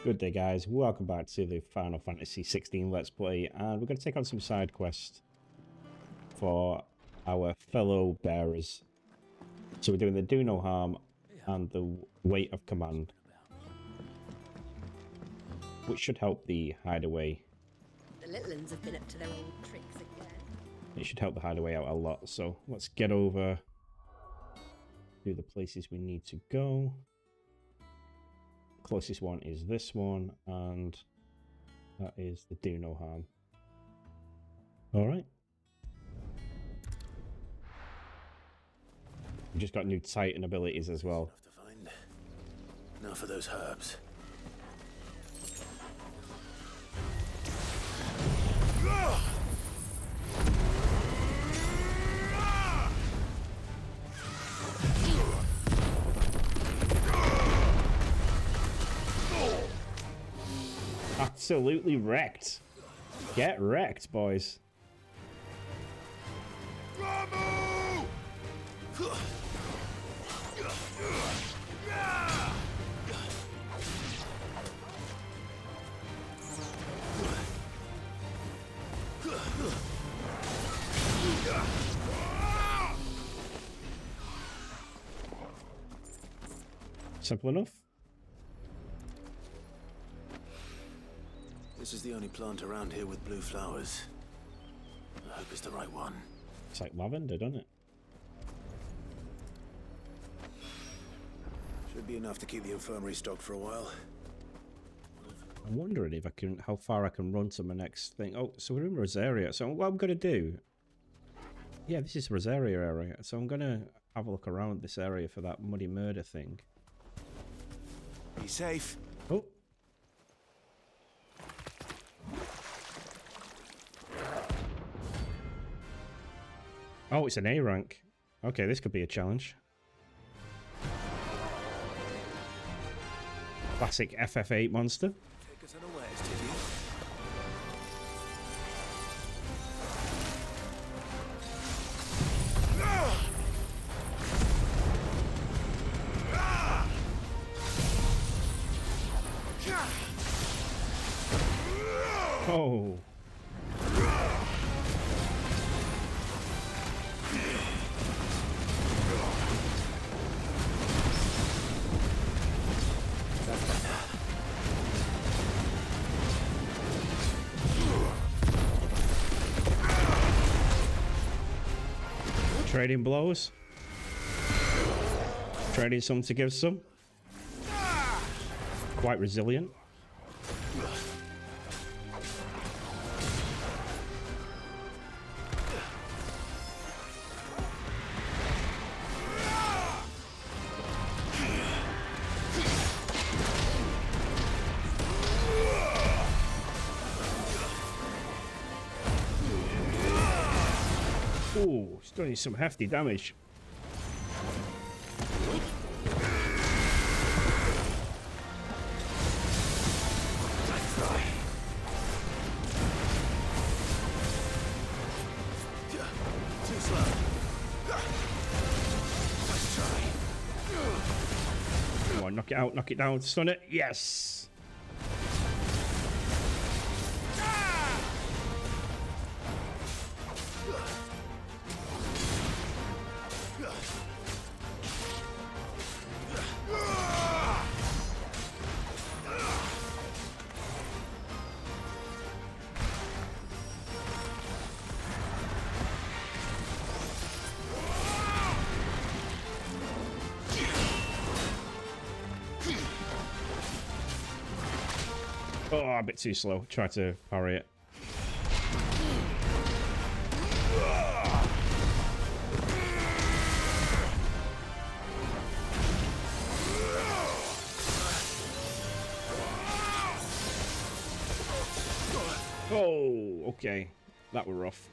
Good day guys, welcome back to the Final Fantasy XVI Let's Play, and we're going to take on some side quests for our fellow bearers. So we're doing the Do No Harm and the Weight of Command, which should help the hideaway. The little ones have been up to their old tricks again. It should help the hideaway out a lot, so let's get over to the places we need to go. Closest one is this one, and that is the Do No Harm. Alright. We just got new Titan abilities as well. Enough to find. Now for those herbs. Absolutely wrecked. Get wrecked, boys. Simple enough. This is the only plant around here with blue flowers. I hope it's the right one. It's like lavender, doesn't it? Should be enough to keep the infirmary stocked for a while. I'm wondering if I can, how far I can run to my next thing. Oh, so we're in Rosaria. So what I'm gonna do? Yeah, this is Rosaria area. So I'm gonna have a look around this area for that muddy murder thing. Be safe. Oh. Oh, it's an A rank. Okay, this could be a challenge. Classic FF8 monster. Take us unawares, did you? Oh. Trading blows. Trading some to give some. Quite resilient. Ooh, it's doing some hefty damage. Too slow. Let's try. Come on, knock it out, knock it down, stun it. Yes! Oh, a bit too slow. Try to parry it. Oh, okay. That were rough.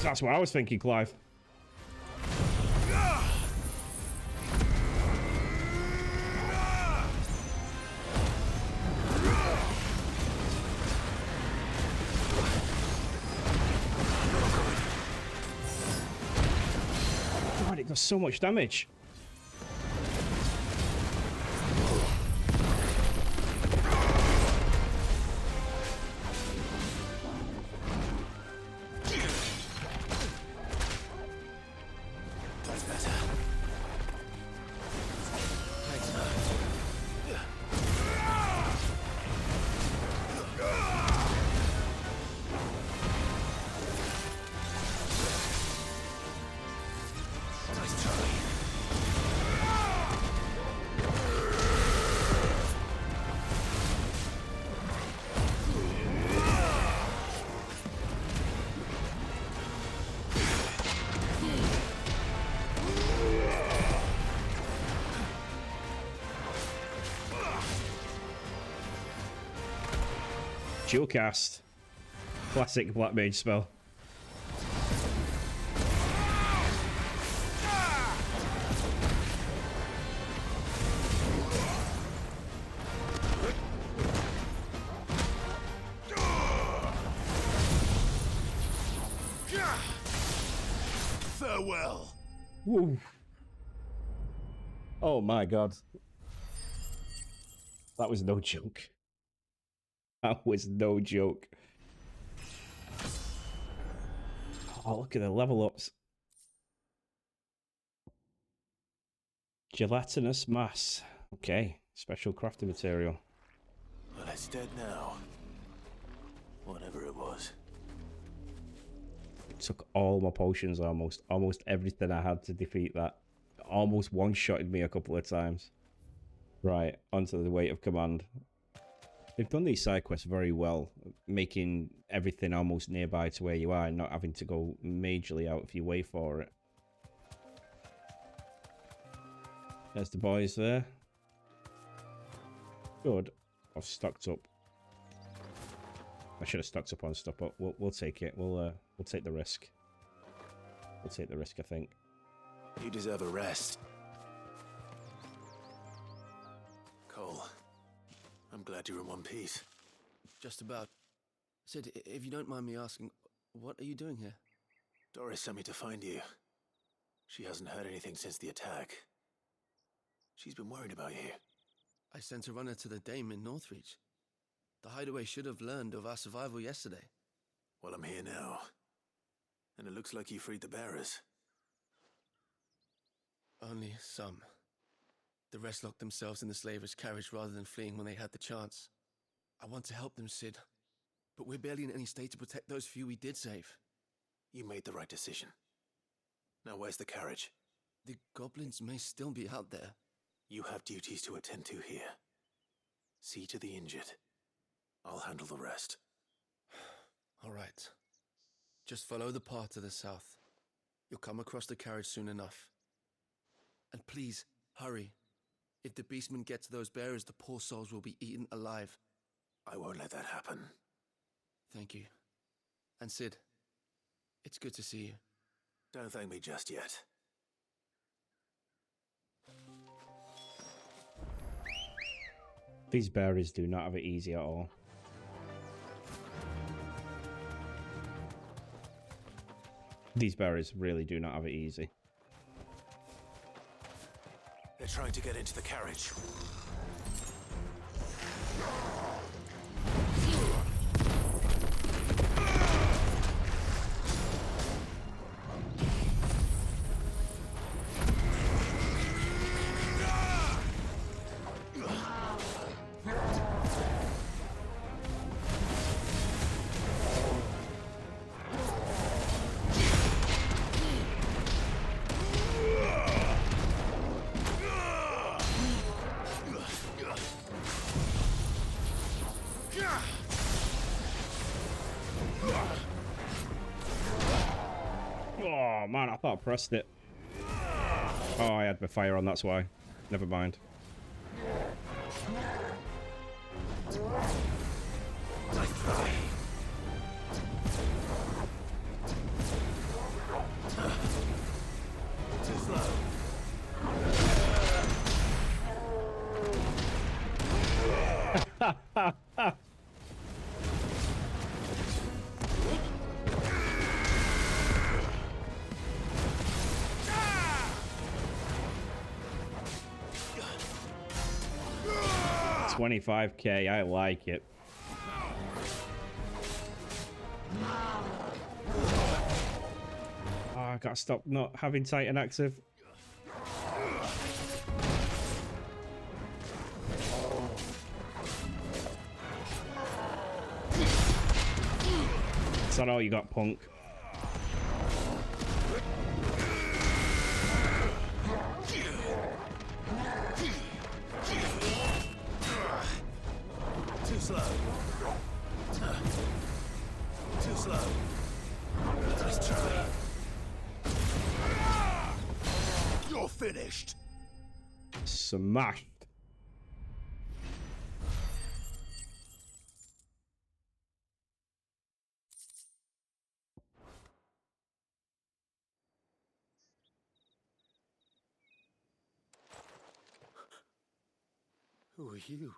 That's what I was thinking, Clive. That's so much damage. That's better. Nice try. Dual cast. Classic Black Mage spell. Farewell. Woo. Oh my god. That was no joke. That was no joke. Oh, look at the level ups. Gelatinous mass. Okay, special crafting material. Well, it's dead now. Whatever it was. It took all my potions almost everything I had to defeat that. Almost one-shotted me a couple of times. Right, onto the weight of command. They've done these side quests very well, making everything almost nearby to where you are and not having to go majorly out of your way for it. There's the boys there. Good. I've stocked up. I should have stocked up on stuff, but we'll take it. We'll take the risk. We'll take the risk, I think. You deserve a rest. Cole, I'm glad you're in one piece. Just about. Sid, if you don't mind me asking, what are you doing here? Doris sent me to find you. She hasn't heard anything since the attack. She's been worried about you. I sent a runner to the Dame in Northreach. The hideaway should have learned of our survival yesterday. Well, I'm here now. And it looks like you freed the bearers. Only some. The rest locked themselves in the slavers' carriage rather than fleeing when they had the chance. I want to help them, Sid. But we're barely in any state to protect those few we did save. You made the right decision. Now where's the carriage? The goblins may still be out there. You have duties to attend to here. See to the injured. I'll handle the rest. All right. Just follow the path to the south. You'll come across the carriage soon enough. And please, hurry. If the beastmen get to those bearers, the poor souls will be eaten alive. I won't let that happen. Thank you. And Sid, it's good to see you. Don't thank me just yet. These bearers do not have it easy at all. These bearers really do not have it easy. They're trying to get into the carriage. Oh man, I thought I pressed it. Oh, I had my fire on, that's why. Never mind. Nice try. Too slow. 25k, I like it. Oh, I gotta stop not having Titan active. Is that all you got, punk? Too slow. Too slow. Nice try. You're finished. Smashed. Who are you?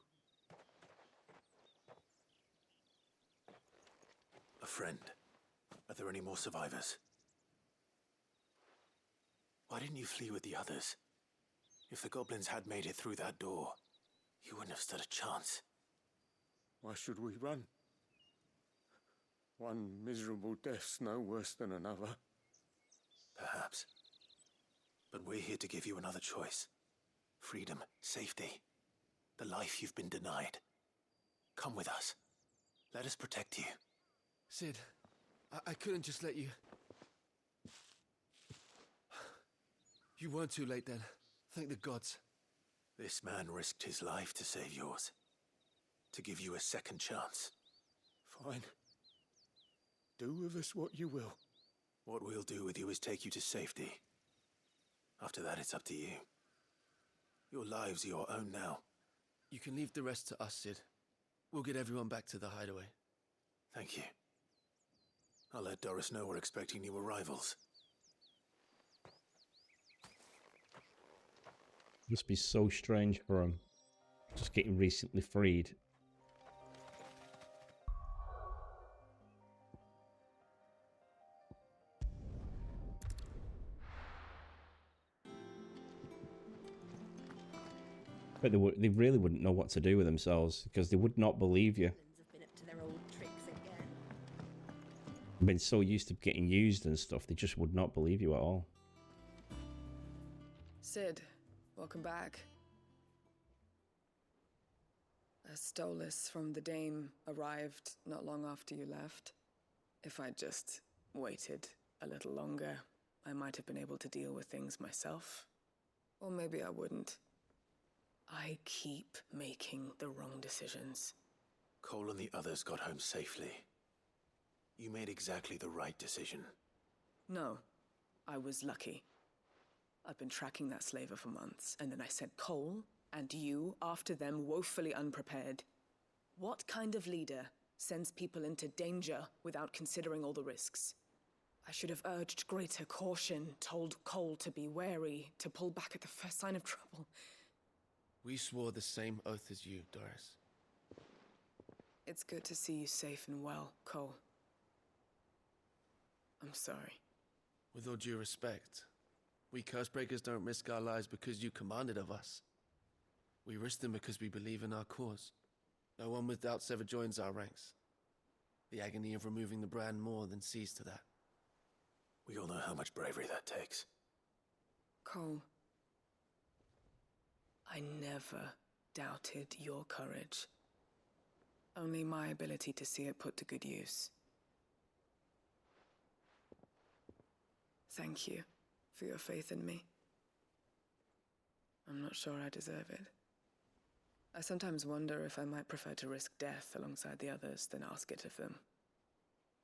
A friend. Are there any more survivors? Why didn't you flee with the others? If the goblins had made it through that door, you wouldn't have stood a chance. Why should we run? One miserable death's no worse than another. Perhaps. But we're here to give you another choice. Freedom, safety, the life you've been denied. Come with us. Let us protect you. Sid, I couldn't just let you... You weren't too late then. Thank the gods. This man risked his life to save yours. To give you a second chance. Fine. Do with us what you will. What we'll do with you is take you to safety. After that, it's up to you. Your lives are your own now. You can leave the rest to us, Sid. We'll get everyone back to the hideaway. Thank you. I'll let Doris know we're expecting new arrivals. Must be so strange for him. Just getting recently freed. But they really wouldn't know what to do with themselves because they would not believe you. Have been up to their old tricks again. They've been so used to getting used and stuff, they just would not believe you at all. Sid, welcome back. A Stolas from the Dame arrived not long after you left. If I'd just waited a little longer, I might have been able to deal with things myself. Or maybe I wouldn't. I keep making the wrong decisions. Cole and the others got home safely. You made exactly the right decision. No, I was lucky. I've been tracking that slaver for months, and then I sent Cole and you after them woefully unprepared. What kind of leader sends people into danger without considering all the risks? I should have urged greater caution, told Cole to be wary, to pull back at the first sign of trouble. We swore the same oath as you, Doris. It's good to see you safe and well, Cole. I'm sorry. With all due respect, we Cursebreakers don't risk our lives because you commanded of us. We risk them because we believe in our cause. No one with doubts ever joins our ranks. The agony of removing the brand more than sees to that. We all know how much bravery that takes. Cole, I never doubted your courage. Only my ability to see it put to good use. Thank you for your faith in me. I'm not sure I deserve it. I sometimes wonder if I might prefer to risk death alongside the others than ask it of them.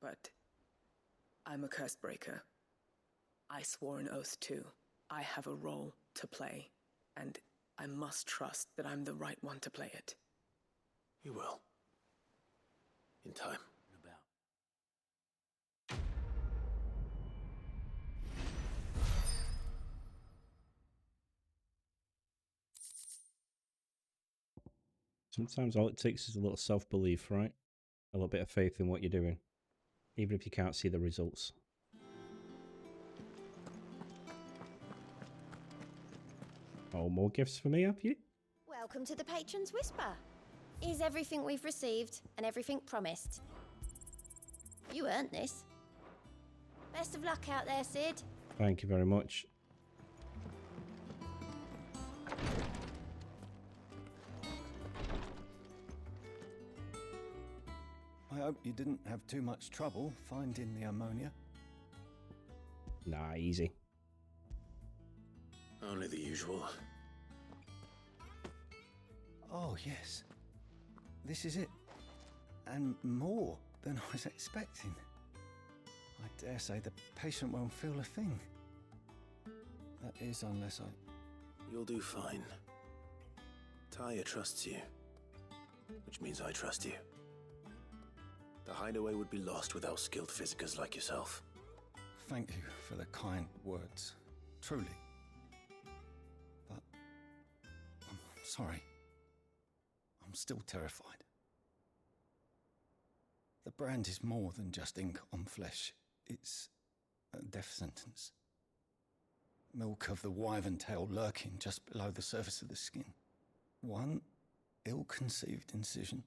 But I'm a Cursebreaker. I swore an oath too. I have a role to play, and I must trust that I'm the right one to play it. You will. In time. Sometimes all it takes is a little self-belief, right? A little bit of faith in what you're doing, even if you can't see the results. Oh, more gifts for me, have you? Welcome to the Patron's Whisper. Is everything we've received and everything promised. You earned this. Best of luck out there, Sid. Thank you very much. I hope you didn't have too much trouble finding the ammonia. Nah, easy. Only the usual. Oh, yes. This is it. And more than I was expecting. I dare say the patient won't feel a thing. That is, unless I... You'll do fine. Tyre trusts you, which means I trust you. The hideaway would be lost without skilled physicers like yourself. Thank you for the kind words. Truly. But... I'm sorry. I'm still terrified. The brand is more than just ink on flesh. It's a death sentence. Milk of the wyvern tail lurking just below the surface of the skin. One ill-conceived incision,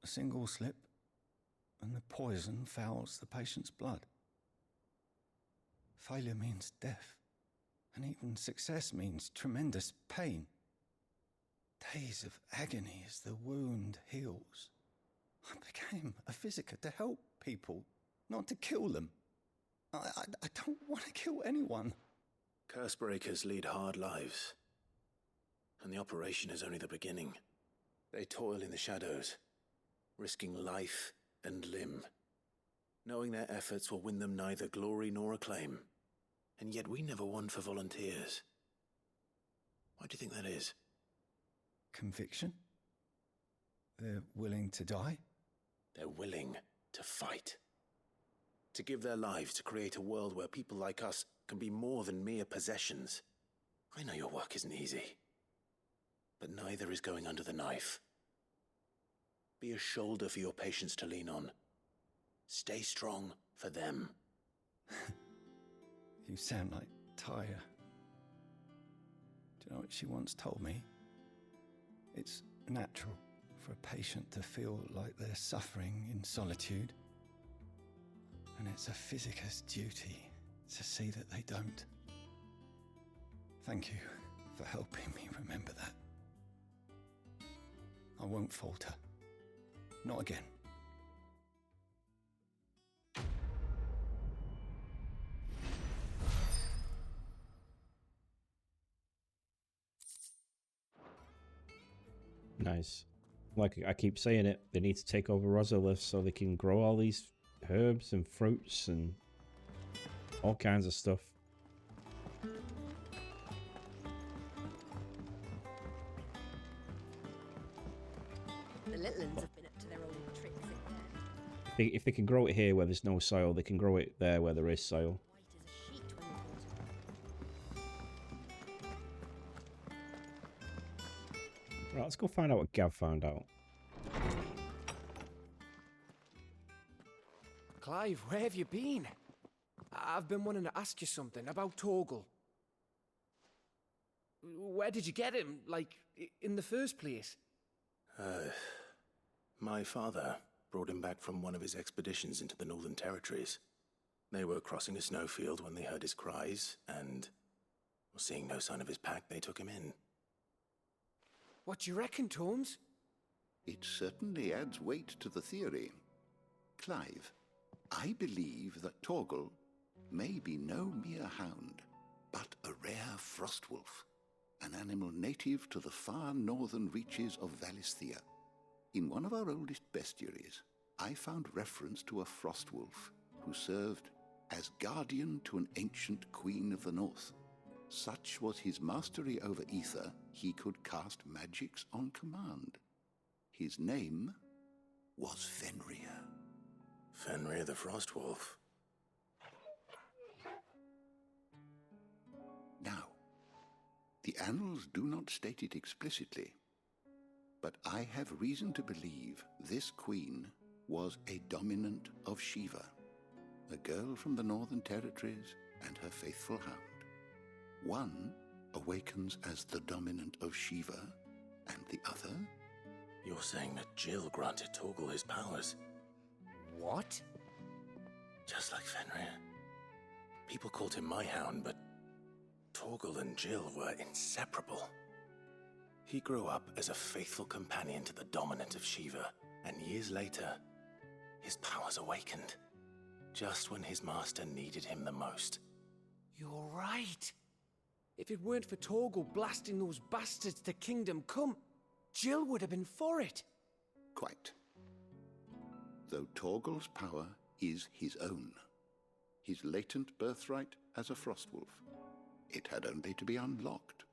a single slip, and the poison fouls the patient's blood. Failure means death, and even success means tremendous pain. Days of agony as the wound heals. I became a physiker to help people, not to kill them. I don't want to kill anyone. Cursebreakers lead hard lives, and the operation is only the beginning. They toil in the shadows, risking life and limb, knowing their efforts will win them neither glory nor acclaim. And yet we never won for volunteers. Why do you think that is? Conviction? They're willing to die? They're willing to fight. To give their lives to create a world where people like us can be more than mere possessions. I know your work isn't easy, but neither is going under the knife. Be a shoulder for your patients to lean on. Stay strong for them. You sound like Tyre. Do you know what she once told me? It's natural for a patient to feel like they're suffering in solitude. And it's a physicist's duty to see that they don't. Thank you for helping me remember that. I won't falter. Not again. Nice. Like I keep saying it, they need to take over Rosalith so they can grow all these herbs and fruits and all kinds of stuff. The little ones have been up to their old tricks again. If they can grow it here where there's no soil, they can grow it there where there is soil. White as a sheet when we bought it. Right, let's go find out what Gav found out. Clive, where have you been? I've been wanting to ask you something about Torgal. Where did you get him, like, in the first place? My father brought him back from one of his expeditions into the Northern Territories. They were crossing a snowfield when they heard his cries, and, seeing no sign of his pack, they took him in. What do you reckon, Torms? It certainly adds weight to the theory. Clive, I believe that Torgal may be no mere hound, but a rare frostwolf, an animal native to the far northern reaches of Valisthea. In one of our oldest bestiaries, I found reference to a frostwolf who served as guardian to an ancient queen of the north. Such was his mastery over ether, he could cast magics on command. His name was Fenrir. Fenrir the Frostwolf. Now, the annals do not state it explicitly, but I have reason to believe this queen was a dominant of Shiva, a girl from the Northern Territories and her faithful hound. One awakens as the dominant of Shiva, and the other You're saying that Jill granted Torgal his powers? What? Just like Fenrir. People called him my hound, but Torgal and Jill were inseparable. He grew up as a faithful companion to the dominant of Shiva, and years later, his powers awakened, just when his master needed him the most. You're right. If it weren't for Torgal blasting those bastards to Kingdom Come, Jill would have been for it. Quite. Though Torgal's power is his own, his latent birthright as a Frostwolf. It had only to be unlocked.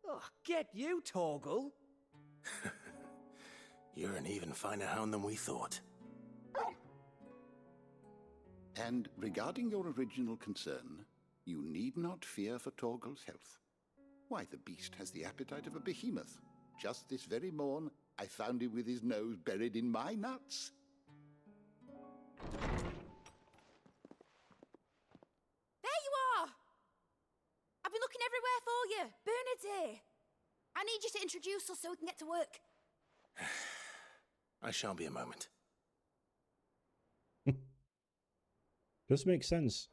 Oh, get you, Torgal. You're an even finer hound than we thought. And regarding your original concern, you need not fear for Torgal's health. Why, the beast has the appetite of a behemoth. Just this very morn, I found him with his nose buried in my nuts. There you are! I've been looking everywhere for you. Bernard's here. I need you to introduce us so we can get to work. I shan't be a moment. Does make sense.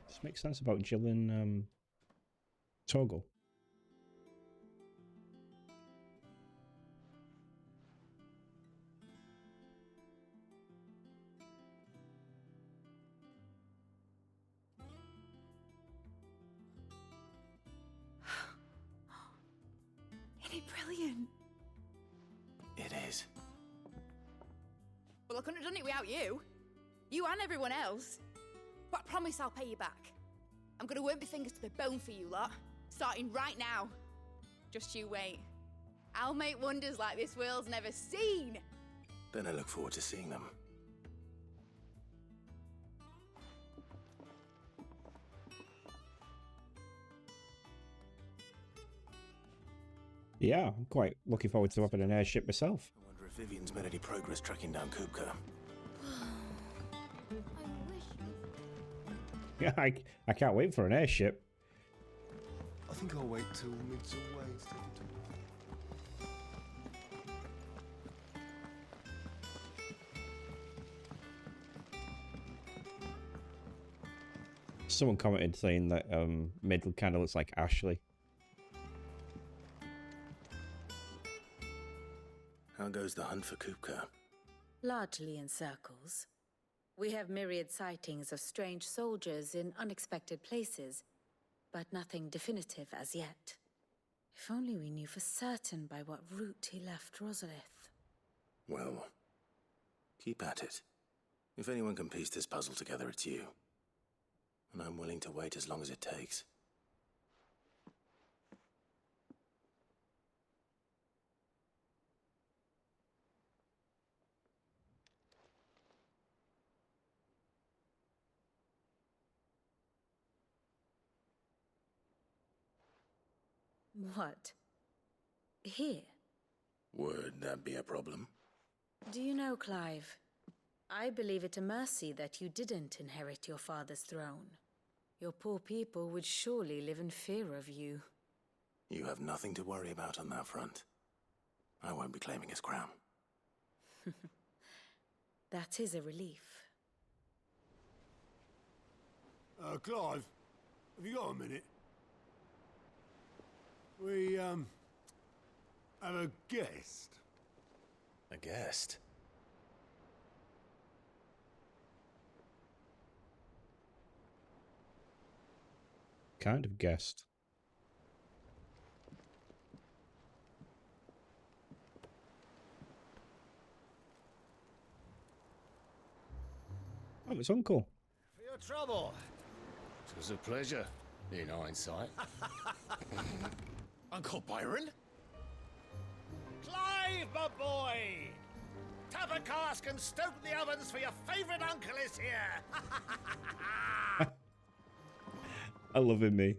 This makes sense about Jill and Torgal. Isn't it brilliant? It is. Well, I couldn't have done it without you. You and everyone else. But I promise I'll pay you back. I'm gonna work my fingers to the bone for you lot, starting right now. Just you wait. I'll make wonders like this world's never seen. Then I look forward to seeing them. Yeah, I'm quite looking forward to having an airship myself. I wonder if Vivian's made any progress tracking down Kupka. I wish you... Yeah, I can't wait for an airship. I think I'll wait till mid's away instead of Someone commented saying that Mid kind of looks like Ashley. How goes the hunt for Kupka? Largely in circles. We have myriad sightings of strange soldiers in unexpected places, but nothing definitive as yet. If only we knew for certain by what route he left Rosalith. Well, keep at it. If anyone can piece this puzzle together, it's you. And I'm willing to wait as long as it takes. What? Here? Would that be a problem? Do you know, Clive? I believe it a mercy that you didn't inherit your father's throne. Your poor people would surely live in fear of you. You have nothing to worry about on that front. I won't be claiming his crown. That is a relief. Clive, have you got a minute? We, have a guest. A guest? Kind of guessed. Oh, it's Uncle. For your trouble. It was a pleasure, in hindsight. Uncle Byron? Clive, my boy! Tap a cask and stoke the ovens for your favourite uncle is here! I love him, me.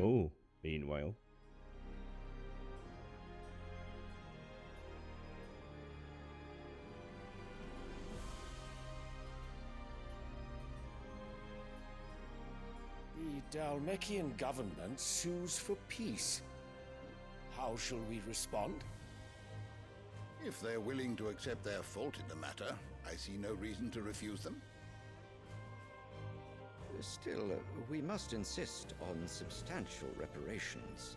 Oh, meanwhile. The Dalmekian government sues for peace. How shall we respond? If they're willing to accept their fault in the matter, I see no reason to refuse them. Still, we must insist on substantial reparations.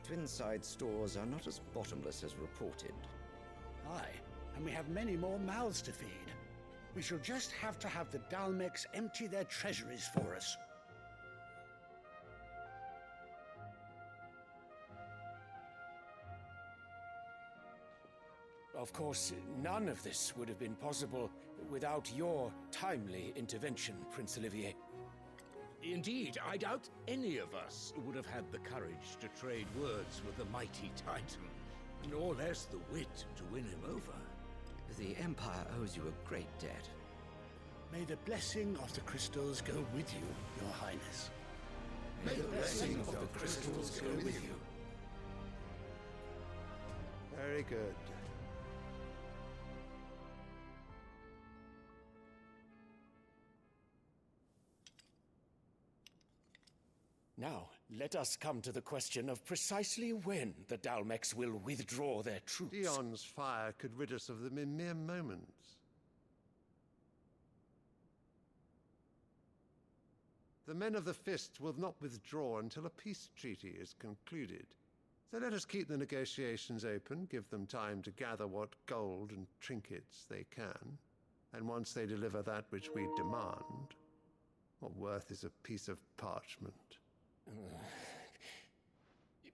Twinside stores are not as bottomless as reported. Aye, and we have many more mouths to feed. We shall just have to have the Dalmecs empty their treasuries for us. Of course, none of this would have been possible without your timely intervention, Prince Olivier. Indeed, I doubt any of us would have had the courage to trade words with the mighty Titan, nor less the wit to win him over. The Empire owes you a great debt. May the blessing of the crystals go with you, Your Highness. May the blessing of the crystals go with you. Very good. Now, let us come to the question of precisely when the Dalmecs will withdraw their troops. Dion's fire could rid us of them in mere moments. The men of the Fist will not withdraw until a peace treaty is concluded. So let us keep the negotiations open, give them time to gather what gold and trinkets they can, and once they deliver that which we demand, what worth is a piece of parchment?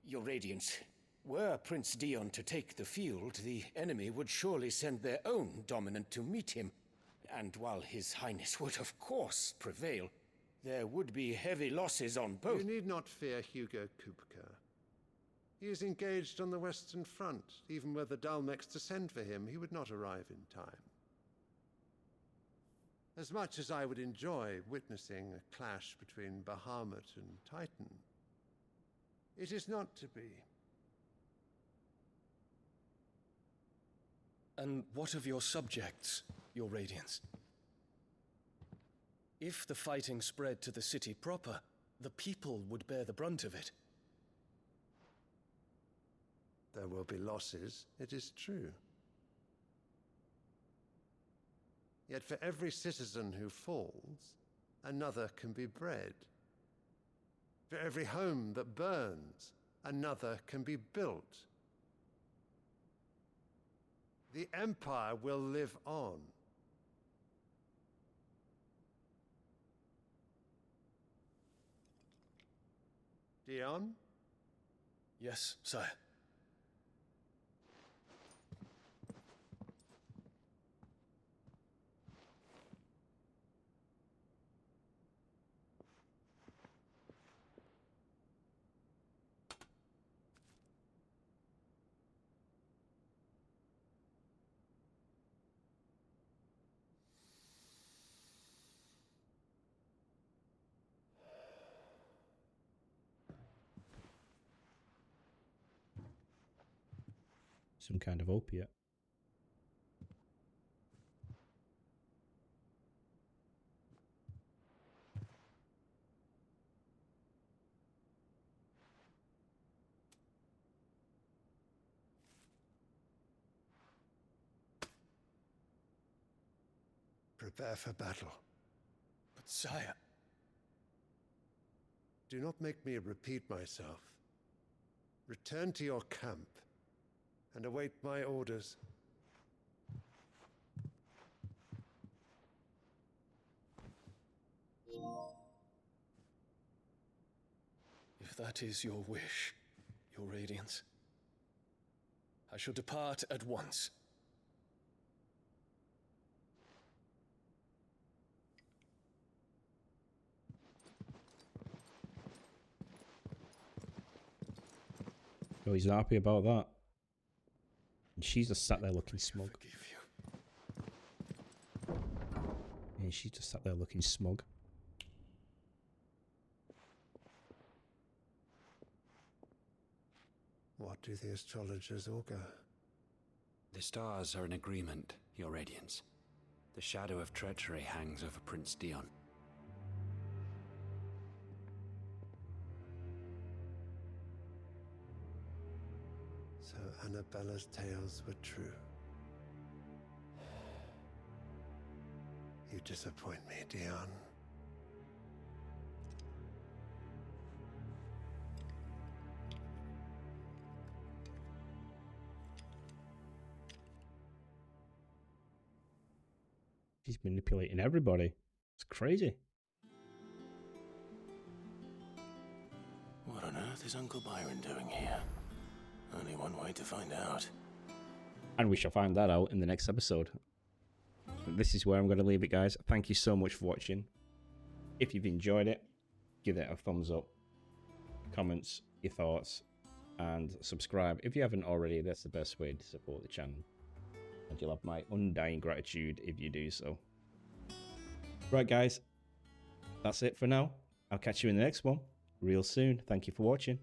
Your Radiance, were Prince Dion to take the field, the enemy would surely send their own dominant to meet him. And while His Highness would of course prevail, there would be heavy losses on both. You need not fear Hugo Kupka. He is engaged on the Western Front. Even were the Dalmecs to send for him, he would not arrive in time. As much as I would enjoy witnessing a clash between Bahamut and Titan, it is not to be. And what of your subjects, Your Radiance? If the fighting spread to the city proper, the people would bear the brunt of it. There will be losses, it is true. Yet for every citizen who falls, another can be bred. For every home that burns, another can be built. The Empire will live on. Dion? Yes, sire. Some kind of opiate. Prepare for battle. But sire... Do not make me repeat myself. Return to your camp and await my orders. If that is your wish, Your Radiance, I shall depart at once. Oh, he's not happy about that. And she's just sat there looking smug. And she's just sat there looking smug. What do the astrologers augur? The stars are in agreement, Your Radiance. The shadow of treachery hangs over Prince Dion. So Annabella's tales were true. You disappoint me, Dion. She's manipulating everybody. It's crazy. What on earth is Uncle Byron doing here? Only one way to find out. And we shall find that out in the next episode. This is where I'm going to leave it, guys. Thank you so much for watching. If you've enjoyed it, give it a thumbs up, comments, your thoughts, and subscribe. If you haven't already, that's the best way to support the channel. And you'll have my undying gratitude if you do so. Right, guys. That's it for now. I'll catch you in the next one real soon. Thank you for watching.